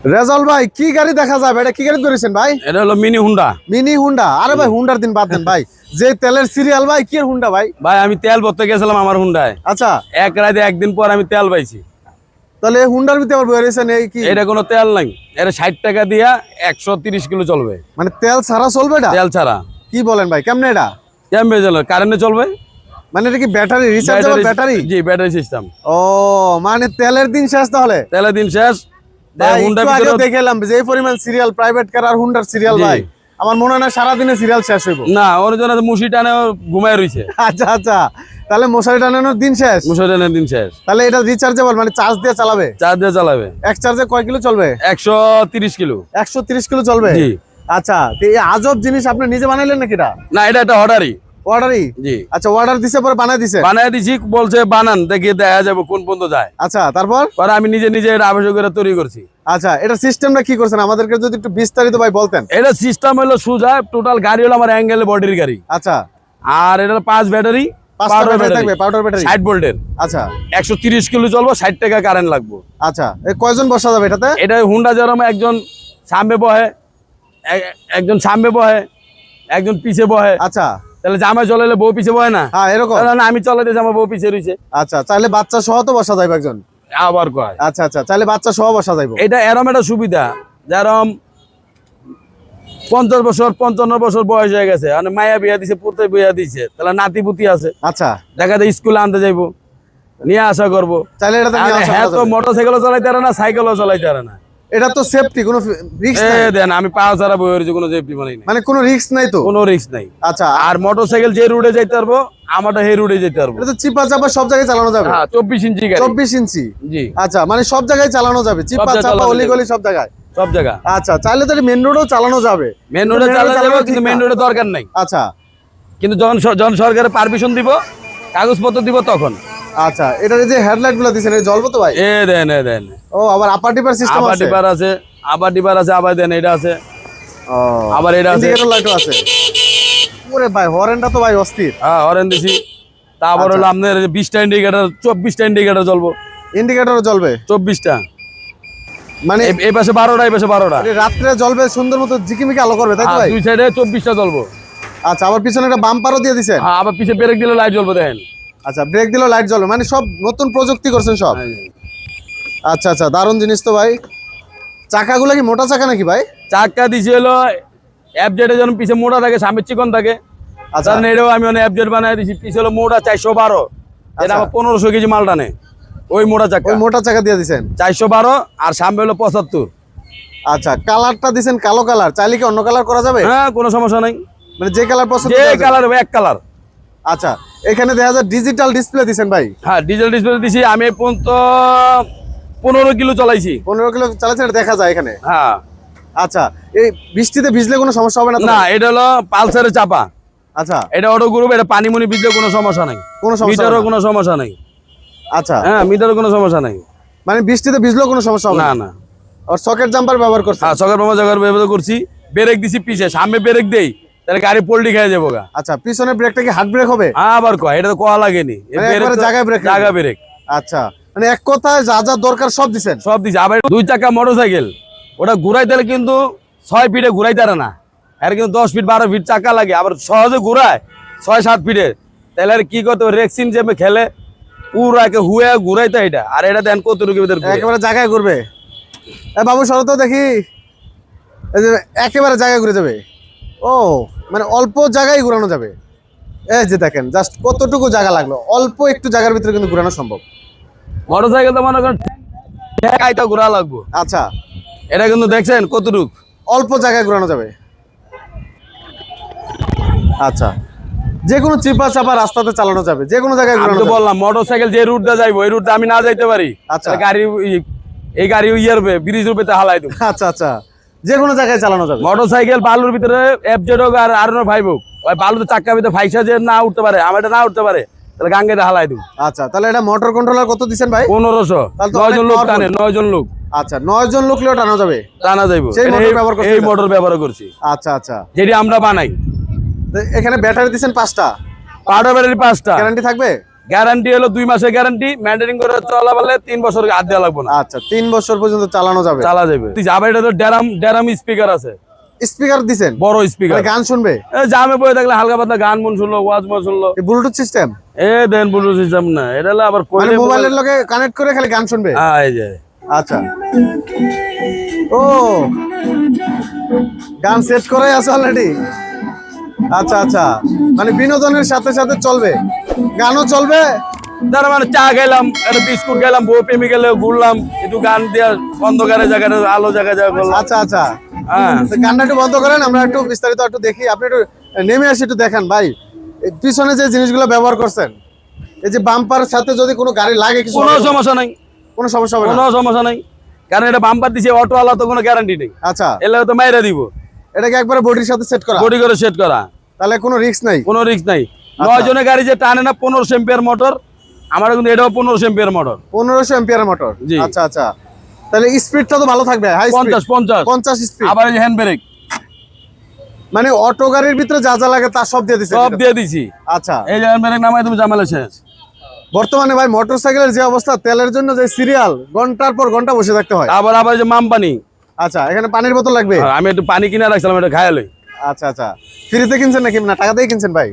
রেজাল ভাই কি গাড়ি দেখা যাবে? এটা কি গাড়ি ধরেছেন ভাই? এটা হলো মিনি হুন্ডা। Mini Honda? আরে ভাই হুন্ডার দিন বাদ দেন ভাই, যে তেলের সিরিয়াল ভাই, কি হুন্ডা ভাই? ভাই আমি তেল ভরতে গেছিলাম আমার হুন্ডায়। আচ্ছা, এক রাতে একদিন পর আমি তেল পাইছি। তাহলে এই হুন্ডার ভিতরে আবার বেরিয়েছেন এই কি? এটা কোনো তেল নাই, এটা 60 টাকা দিয়া 130 কিলো চলবে। মানে তেল ছাড়া চলবে এটা? তেল ছাড়া। কি বলেন ভাই, কেমনে এটা? কেমবে চলবে? কারেন্টে চলবে। মানে এটা কি ব্যাটারি, রিচার্জেবল ব্যাটারি? জি, ব্যাটারি সিস্টেম। ও মানে তেলের দিন শেষ তাহলে? তেলের দিন শেষ। ভাই হুন্ডা একটু ভিতরে আগে দেখলাম যে এই পরিমাণ সিরিয়াল, প্রাইভেট কার আর হুন্ডার সিরিয়াল জি। ভাই, আমার মনে হয় না সারাদিনে সিরিয়াল শেষ হইব। না, ওর জন্য মুশি টানে ঘুমায় রইছে। আচ্ছা আচ্ছা, তাহলে মশারি টানানোর দিন শেষ। মুশি টানের দিন শেষ। তাহলে এটা রিচার্জেবল, মানে চার্জ দিয়ে চালাবে? চার্জ দিয়ে চালাবে। এক চার্জে কয় কিলো চলবে? 130 কিলো। 130 কিলো চলবে? জি। আচ্ছা, তো এই আজব জিনিস আপনি নিজে বানাইলেন নাকি এটা? না, এটা একটা অর্ডারই। অর্ডারই? জি। আচ্ছা, অর্ডার দিছে পরে বানাই দিছে? বানায় দিছি, বলছে বানান, দেখি দেখা যাবে কোন পর্যন্ত যায়। আচ্ছা, তারপর? পরে আমি নিজে নিজে এটা আবশ্যক করে তৈরি করছি। আচ্ছা, এটা সিস্টেমটা কি করছেন আমাদেরকে যদি একটু বিস্তারিত ভাই বলতেন। এটা সিস্টেম হলো সোজা, টোটাল গাড়ি হলো আমার অ্যাঙ্গেল বডির গাড়ি। আচ্ছা, আর এটা 5 ব্যাটারি, পাঁচটা ব্যাটারি থাকবে, পাউডার ব্যাটারি? 60 ভোল্টের। আচ্ছা 130 কিলো চলবো, 60 টাকা কারেন্ট লাগবে। আচ্ছা, এই কয়জন বসা যাবে এটাতে? এটা হুন্ডা যেরকম একজন সামনে বহে, একজন সামনে বহে, একজন পিছে বহে। আচ্ছা, তাহলে জামাই চলাইলে বউ পিছে বহে না? হ্যাঁ এরকম। তাহলে না, আমি চলাইতেছি, আমার বউ পিছে রইছে। আচ্ছা, চাইলে বাচ্চা সহ তো বসা যাবে একজন? আবার কয়। আচ্ছা আচ্ছা, চাইলে বাচ্চা সহ বসা যাইব। এটা এরম একটা সুবিধা, যেরকম 50 বছর 55 বছর বয়স হয়ে গেছে, মানে মায়া বিয়া দিছে, পুতে বিয়া দিছে, তাহলে নাতি পুতি আছে, আচ্ছা, দেখা যায় স্কুলে আনতে যাইবো, নিয়ে আসা করবো। চাইলে এটাতে নিয়ে আসা হ্যাঁ, তো যাবে। মোটরসাইকেলও চালাইতে পারে না, সাইকেলও চালাইতে পারে না। এটা তো সেফটি, কোনো রিস্ক নাই? দেন, আমি পা ছাড়া বই হয়েছি, কোনো সেফটি মানে নাই, মানে কোনো রিস্ক নাই তো? কোনো রিস্ক নাই। আচ্ছা, আর মোটরসাইকেল যে রুটে যাইতে পারবো, আমারটা সেই রুটে যেতে পারবো। এটা তো চিপা চাপা সব জায়গায় চালানো যাবে? হ্যাঁ, 24 ইঞ্চি গাড়ি। 24 ইঞ্চি? জি, আচ্ছা, মানে সব জায়গায় চালানো যাবে, চিপা জায়গায় চাপা চালানো অলি যাবে। গলি সব জায়গায়? সব জায়গা। আচ্ছা, চাইলে তো মেন রোডেও চালানো যাবে? মেন রোডে চালানো যাবে, ঠিক কিন্তু না? মেন রোডে দরকার নাই। আচ্ছা কিন্তু যখন যখন সরকারের পারমিশন দিব, কাগজপত্র দিব, তখন। আচ্ছা, এটার যে হেডলাইট গুলো দিছেন, এই জ্বলবো তো ভাই? দেন। ও, আবার আপার ডিপার সিস্টেম আবার আছে? ডিপার আছে, আবার ডিপার আছে, আবার দেন এটা আছে, ও, আবার এটা আছে। ইন্ডিকেটর লাইটও আছে? ওরে ভাই, হরেনটা তো ভাই অস্থির। হ্যাঁ, হরেন দিছি। তারপর আচ্ছা। হলো আপনার 20টা ইন্ডিকেটর, 24টা ইন্ডিকেটর জ্বলবো। ইন্ডিকেটরও জ্বলবে? 24টা। মানে এই পাশে 12টা, এই পাশে 12টা। এটা রাত্রে জ্বলবে, সুন্দর মতো ঝিকিমিকি আলো করবে, তাই তো ভাই? দুই সাইডে 24টা জ্বলবো। আচ্ছা, আবার পিছনে একটা বাম্পারও দিয়ে দিছেন? হ্যাঁ, আবার পিছে ব্রেক দিলে লাইট জ্বলবে, দেখেন। আচ্ছা, ব্রেক দিলেও লাইট জ্বলবে, মানে সব নতুন প্রযুক্তি করছেন সব? আচ্ছা আচ্ছা, দারুণ জিনিস তো ভাই। চাকাগুলো কি মোটা চাকা নাকি ভাই? চাক্কা দিছি হলো এফজেড, যেন পিছে মোটা থাকে, সামনে চিকন থাকে। আচ্ছা, কারণ এটাও আমি এফজেড বানাই দিছি, পিছে হলো মোটা 412, এটা আমার 1500 কেজি মাল টানে, ওই মোটা চাকা। ওই মোটা চাকা দিয়ে দিছেন? 412, আর সামনে হলো 75। আচ্ছা, কালারটা দিছেন কালো কালার, চাইলে কি অন্য কালার করা যাবে? হ্যাঁ, কোনো সমস্যা নাই, মানে যে কালার পছন্দ যে করা যাবে? কালার হবে, এক কালার। আচ্ছা, এখানে দেখা যায় ডিজিটাল ডিসপ্লে দিছেন ভাই? হ্যাঁ, ডিজেল ডিসপ্লে দিছি। আমি এই পর্যন্ত 15 কিলো চালাইছি। 15 কিলো চালাচ্ছেন, এটা দেখা যায় এখানে? হ্যাঁ। আচ্ছা, এই বৃষ্টিতে ভিজলে কোনো সমস্যা হবে না তো? না, এটা হলো পালসারের চাপা, আচ্ছা, এটা অটো গ্রুপ, এটা পানি মুনি ভিজলে কোনো সমস্যা নাই, কোনো সমস্যা হবে মিটারও না? কোনো সমস্যা নাই। আচ্ছা, হ্যাঁ, মিটারও কোনো সমস্যা নাই। মানে বৃষ্টিতে ভিজলেও কোনো সমস্যা হবে না না? না। আর সকেট জাম্পার ব্যবহার করছেন? হ্যাঁ, সকাল ব্যবহার করছি। ব্রেক দিছি পিছে, সামনে ব্রেক দেই, তাহলে গাড়ি পোল্টি খেয়ে যাবো গা। আচ্ছা, পিছনের ব্রেকটা কি হার্ড ব্রেক হবে? আবার কয়, এটা তো কোয়া লাগেনি, মানে একবারে জায়গায় ব্রেক? জায়গা ব্রেক। আচ্ছা, মানে এক কথায় যা যা দরকার সব দিছেন? সব দিছে। আবার 2 চাকা মোটরসাইকেল, ওটা ঘুরাইতে হলে কিন্তু 6 ফিটে ঘুরাইতে পারে না, আর কিন্তু 10 ফিট 12 ফিট চাকা লাগে, আবার সহজে ঘুরায় 6-7 ফিটে। তাহলে আর কি করতে হবে, রেক্সিন যে খেলে পুরা হুয়ে ঘুরাইতে, এটা আর এটা দেন কতটুকু ভিতরে একেবারে জায়গায় ঘুরবে? বাবু সরো তো দেখি, এই যে একেবারে জায়গায় ঘুরে যাবে। ও, মানে অল্প জায়গায় ঘুরানো যাবে। এই যে দেখেন জাস্ট কতটুকু জায়গা লাগলো, অল্প একটু জায়গার ভিতরে কিন্তু ঘুরানো সম্ভব। মোটরসাইকেল তো মনে করেন ঠেকাইতে ঘোরা লাগবো, আচ্ছা, এটা কিন্তু দেখছেন কতটুক অল্প জায়গায় ঘুরানো যাবে। আচ্ছা, যে কোনো চিপা চাপা রাস্তাতে চালানো যাবে, যে কোনো জায়গায় আমি ঘুরানো তো যাবে। বললাম মোটরসাইকেল যে রুট দিয়ে যাইবো, এই রুটটা আমি না যাইতে পারি, আচ্ছা। তাহলে গাড়ি এই গাড়ি ব্রিজ রূপে হালাই দেবো। আচ্ছা আচ্ছা, যে কোনো জায়গায় চালানো যাবে। মোটরসাইকেল বালুর ভিতরে এফজেড হোক আর R1 হোক, ওই বালুতে চাক্কা ভিতরে ফাইসা যে না উঠতে পারে, আমার এটা না উঠতে পারে, তাহলে গাঙ্গেতে হালাই দেবো। আচ্ছা, তাহলে এটা মোটর কন্ট্রোলার কত দিচ্ছেন ভাই? 1500। তাহলে তো 9 জন অনেক লোক powerful। টানে, 9 জন লোক। আচ্ছা, 9 জন লোক লিও টানা যাবে? টানা যাইবো। সেই মোটর ব্যবহার করছেন? এই মোটর ব্যবহার করছি। আচ্ছা আচ্ছা, যেটি আমরা বানাই। তো এখানে ব্যাটারি দিচ্ছেন 5টা? পাউডার ব্যাটারি 5টা। গ্যারান্টি থাকবে? গ্যারান্টি হলো 2 মাসের গ্যারান্টি, মেইনটেইন করে চলা বলে 3 বছর হাত দেওয়া লাগবে না। আচ্ছা 3 বছর পর্যন্ত চালানো যাবে। চালা যাবে। আবার এটা তো ড্যারাম স্পিকার আছে, স্পিকার দিবেন, বড় স্পিকার, মানে গান শুনবে। জামে বসে থাকলে হালকা পাতলা গান মন শুনলো, ওয়াজ মন শুনলো। Bluetooth system? Then Bluetooth system না, এটা হলো আবার মানে মোবাইলের লগে কানেক্ট করে খালি গান শুনবে। এই যে আচ্ছা, ও গান সেট করাই আছে অলরেডি। আচ্ছা আচ্ছা, মানে বিনোদনের সাথে সাথে চলবে, গানও চলবে। তার মানে চা খেলাম, একটা বিস্কুট খেলাম, বউ প্রেমী গেলে ঘুরলাম, একটু গান দিয়ে অন্ধকারের জায়গাটা আলো জায়গা করলাম। আচ্ছা আচ্ছা, হ্যাঁ, গানটা একটু বন্ধ করেন, আমরা একটু বিস্তারিত একটু দেখি। আপনি একটু নেমে আসি, একটু দেখেন ভাই এই পিছনে যে জিনিসগুলো ব্যবহার করছেন, এই যে বাম্পার সাথে যদি কোনো গাড়ি লাগে কিছু কোনো হবে? সমস্যা নাই, কোনো সমস্যা হবে না? কোনো সমস্যা নাই, কারণ এটা বাম্পার দিছে, অটোওয়ালা তো কোনো গ্যারান্টি নেই। আচ্ছা, এলে তো মাইরা দিব, এটাকে একবারে বডির সাথে সেট করা, বডি করে সেট করা, তাহলে কোনো রিস্ক নাই? কোনো রিস্ক নাই। 9 জনের গাড়ি যে টানে না 1500 এম্পিয়ার মোটর, আমার কিন্তু এটাও 1500 এম্পিয়ার মোটর। 1500 ampere motor? জি। আচ্ছা আচ্ছা, তাহলে স্পিডটা তো ভালো থাকবে, হাই স্পিড 50 স্পিড। আবার এই হ্যান্ড ব্রেক, মানে অটো গাড়ির ভিতরে যা যা লাগে তা সব দিয়ে দিছে? সব দিয়ে দিছি। আচ্ছা, এই যে হ্যান্ড ব্রেক নামাই তুমি ঝামেলা শেষ। বর্তমানে ভাই মোটরসাইকেলের যে অবস্থা, তেলের জন্য যে সিরিয়াল, ঘন্টার পর ঘন্টা বসে থাকতে হয়। আবার যে মাম পানি, আচ্ছা, এখানে পানির বোতল লাগবে? আমি একটু পানি কিনে রাখছিলাম, এটা খাইয়া লই। আচ্ছা আচ্ছা, ফ্রিতে কিনছেন নাকি না টাকা দিয়ে কিনছেন ভাই?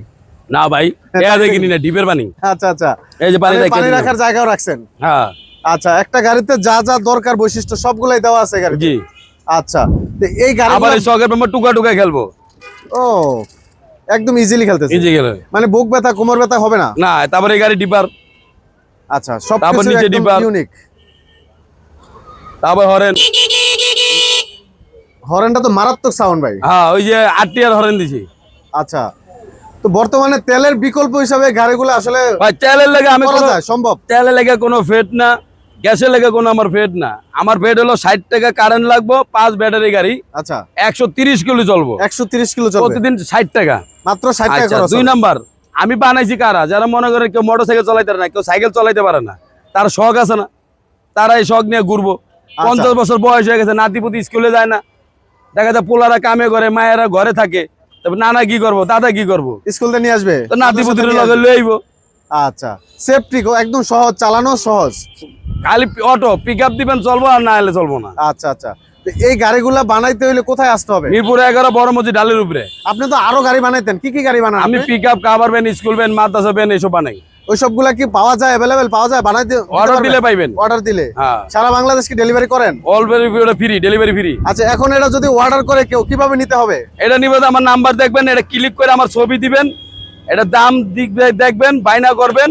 না ভাই, এটা দিয়ে কিনি না, ডিপের পানি। আচ্ছা আচ্ছা, এই যে মানে পানি রাখার জায়গাও রাখছেন? হ্যাঁ। আচ্ছা, একটা গাড়িতে যা যা দরকার বৈশিষ্ট্য সবগুলাই দেওয়া আছে গাড়িতে? জি। আচ্ছা, তো এই গাড়ি আবার এই শখের ব্যাপার টুকা টুকা খেলবো। ও, একদম ইজিলি খেলতেছে? ইজি গেলে মানে বুক ব্যথা কোমর ব্যথা হবে না? না। তারপরে এই গাড়ি ডিপার, আচ্ছা, সব তারপর কিছু নিচে একদম ডিপার। ইউনিক। তারপর হরেন, হরেনটা তো মারাত্মক সাউন্ড ভাই। হ্যাঁ ওই যে 8 টিয়ার হরেন দিছি। আচ্ছা, তো বর্তমানে তেলের বিকল্প হিসাবে গাড়িগুলো আসলে ভাই তেলের লেগে আমি করা কোনো যায় সম্ভব? তেলের লেগে কোনো ফেট না, গ্যাসের লেগে কোনো আমার ফেট না। আমার ফেট হলো 60 টাকা কারেন্ট লাগবো, 5 ব্যাটারি গাড়ি, আচ্ছা, 130 কিলো চলবো, 130 কিলো চলবে প্রতিদিন 60 টাকা। মাত্র 60 টাকা আচ্ছা, খরচ 2 হবে। নাম্বার আমি বানাইছি কারা, যারা মনে করে কেউ মোটরসাইকেল চালাইতে পারে না, কেউ সাইকেল চালাইতে পারে না, তার শখ আছে না, তারা এই শখ নিয়ে ঘুরবো। 50 বছর বয়স হয়ে গেছে, নাতিপুতি স্কুলে যায় না, দেখা যায় পোলারা কামে করে, মায়েরা ঘরে থাকে, তবে নানা কি করবো, দাদা কি করবো, স্কুল থেকে নিয়ে আসবে, তো নাতিপুতির লগে লই আইবো। আচ্ছা, সেফটি একদম সহজ, চালানো সহজ, খালি অটো পিক আপ দিবেন চলবো, আর না এলে চলবো না। আচ্ছা আচ্ছা, তো এই গাড়িগুলা বানাইতে হইলে কোথায় আসতে হবে? মিরপুরে 11 বড় মসজিদ ডালের উপরে। আপনি তো আরো গাড়ি বানাইতেন, কি কি গাড়ি বানান আমি আপনি? Pick up, cover van, school van, মাদ্রাসা ভ্যান এইসব বানাই। ওই সবগুলা কি পাওয়া যায়, अवेलेबल পাওয়া যায়, বানাইতে অর্ডার দিলে পাইবেন। অর্ডার দিলে? হ্যাঁ, সারা বাংলাদেশ কি ডেলিভারি করেন? All free, delivery free. আচ্ছা, এখন এটা যদি অর্ডার করে কেউ, কিভাবে নিতে হবে? এটা নিবে, আমার নাম্বার দেখবেন, এটা ক্লিক করে আমার ছবি দিবেন, এটা দাম দেখবেন, বাইনা করবেন,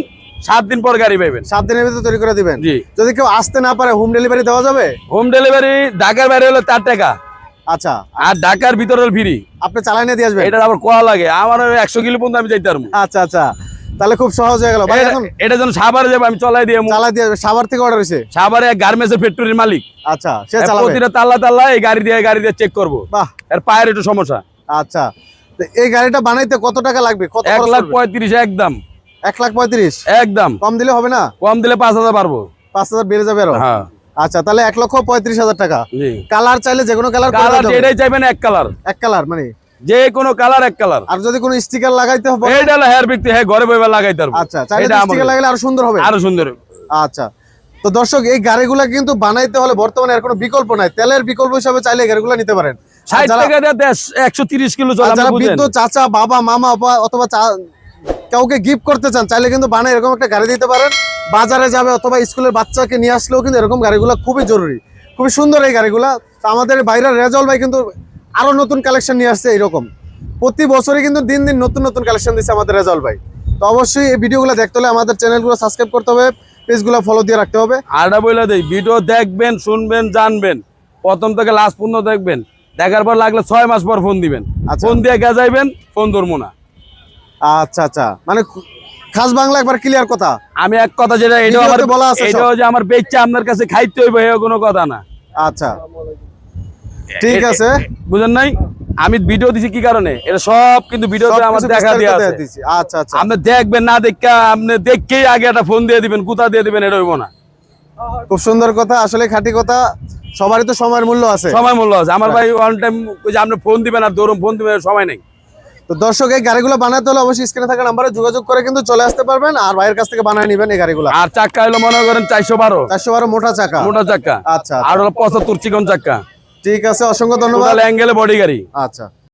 7 দিন পর গাড়ি পাইবেন। 7 দিনের ভিতরে তৈরি করে দিবেন? জি। যদি কেউ আসতে না পারে, হোম ডেলিভারি দেওয়া যাবে? হোম ডেলিভারি ঢাকার বাইরে হলো 4 টাকা, আচ্ছা, আর ঢাকার ভিতরে হলো ফ্রি। আপনি চালাই নিয়ে দিয়ে আসবেন? এটা আবার কোয়া লাগে, আমার 100 কিলো পর্যন্ত আমি যাইতে পারবো। আচ্ছা আচ্ছা, তাহলে খুব সহজ হয়ে গেল ভাই। এখন এটা যেন সাভারে যাবো, আমি চলাই দিয়ে চালাই দিয়ে আসবে? সাভার থেকে অর্ডার হয়েছে? সাভারে গার্মেন্টসের ফ্যাক্টরির মালিক, আচ্ছা, সে চালাবে? প্রতিটা তাল্লা এই গাড়ি দিয়ে চেক করবো। বাহ, এর পায়ের একটু সমস্যা। আচ্ছা, তো এই গাড়িটা বানাইতে কত টাকা লাগবে, কত খরচ পড়বে? 1,35,000 একদম। 1,35,000? একদম কম দিলে হবে না? কম দিলে 5,000 পারবো। 5,000 বেড়ে যাবে আরো? হ্যাঁ। আচ্ছা, তাহলে 1,35,000 টাকা। জি। কালার চাইলে যে কোনো কালার কালার যেটাই চাইবেন এক কালার, এক কালার মানে? যে কোনো কালার এক কালার। আর যদি কোনো স্টিকার লাগাইতে হবে? এইটা হলো হেয়ার ব্যক্তি, হ্যাঁ ঘরে বইবা লাগাইতে পারবো। আচ্ছা, চাইলে এটা আমার স্টিকার লাগালে আরো সুন্দর হবে? আরো সুন্দর। আচ্ছা, তো দর্শক এই গাড়িগুলা কিন্তু বানাইতে হলে বর্তমানে আর কোনো বিকল্প নাই, তেলের বিকল্প হিসাবে চাইলে এই গাড়িগুলা নিতে পারেন। 60 টাকা দিয়ে 130 কিলো চলে, যারা আপনি বৃদ্ধ বুঝেন। চাচা, বাবা, মামা অথবা কাউকে গিফট করতে চান, চাইলে কিন্তু বানাই এরকম একটা গাড়ি দিতে পারেন। বাজারে যাবে অথবা স্কুলের বাচ্চাকে নিয়ে আসলেও কিন্তু এরকম গাড়িগুলো খুবই জরুরি, খুবই সুন্দর এই গাড়িগুলা। তো আমাদের বাইরের রেজাউল ভাই কিন্তু আরো নতুন কালেকশন নিয়ে আসছে এইরকম, প্রতি বছরই কিন্তু দিন দিন নতুন নতুন কালেকশন দিচ্ছে আমাদের রেজাউল ভাই। তো অবশ্যই এই ভিডিওগুলো দেখতে হলে আমাদের চ্যানেলগুলো সাবস্ক্রাইব করতে হবে, পেজগুলো ফলো দিয়ে রাখতে হবে। আরটা বলে দেই, ভিডিও দেখবেন, শুনবেন, জানবেন, প্রথম থেকে লাস্ট পর্যন্ত দেখবেন, দেখার পর লাগলে 6 মাস পর ফোন দিবেন। আচ্ছা। ফোন দিয়ে গেজাইবেন, ফোন ধরবো না। আচ্ছা আচ্ছা, মানে খাস বাংলা একবার ক্লিয়ার কথা। আমি এক কথা যেটা, এটাও আমার ভিডিওতে বলা আছে সব। এটাও যে আমার বেচ্চা আপনার কাছে খাইতে হইবে এও কোনো কথা না। আচ্ছা, ঠিক আছে, বুঝেন নাই? আমি ভিডিও দিছি কি কারণে, এটা সব কিন্তু ভিডিওতে আমার সবকিছু দেখা দিয়ে বিস্তারিত আছে। দিছি। আচ্ছা আচ্ছা, আপনি দেখবেন না, দেখা আপনি দেখেই আগে একটা ফোন দিয়ে দিবেন, কোথা দিয়ে দিবেন এটা হইব না। খুব সুন্দর কথা, আসলে খাঁটি কথা। সবারই তো সময়ের মূল্য আছে। সময় মূল্য আছে। আমার ভাই ওয়ান টাইম ওই যে আপনি ফোন দিবেন আর দৌড়ম ফোন দিবেন, সময় নেই। তো দর্শক এই গাড়িগুলো বানাতে হলে অবশ্যই স্ক্রিনে থাকা নাম্বারে যোগাযোগ করে কিন্তু চলে আসতে পারবেন, আর ভাইয়ের কাছ থেকে বানিয়ে নেবেন এই গাড়িগুলো। আর চাক্কা হলো মনে করেন 412 412 মোটা চাকা। মোটা চাক্কা। আচ্ছা আর হলো 75 চিকন চাক্কা। ঠিক আছে, অসংখ্য ধন্যবাদ। টোটাল অ্যাঙ্গেলে বডি গাড়ি। আচ্ছা।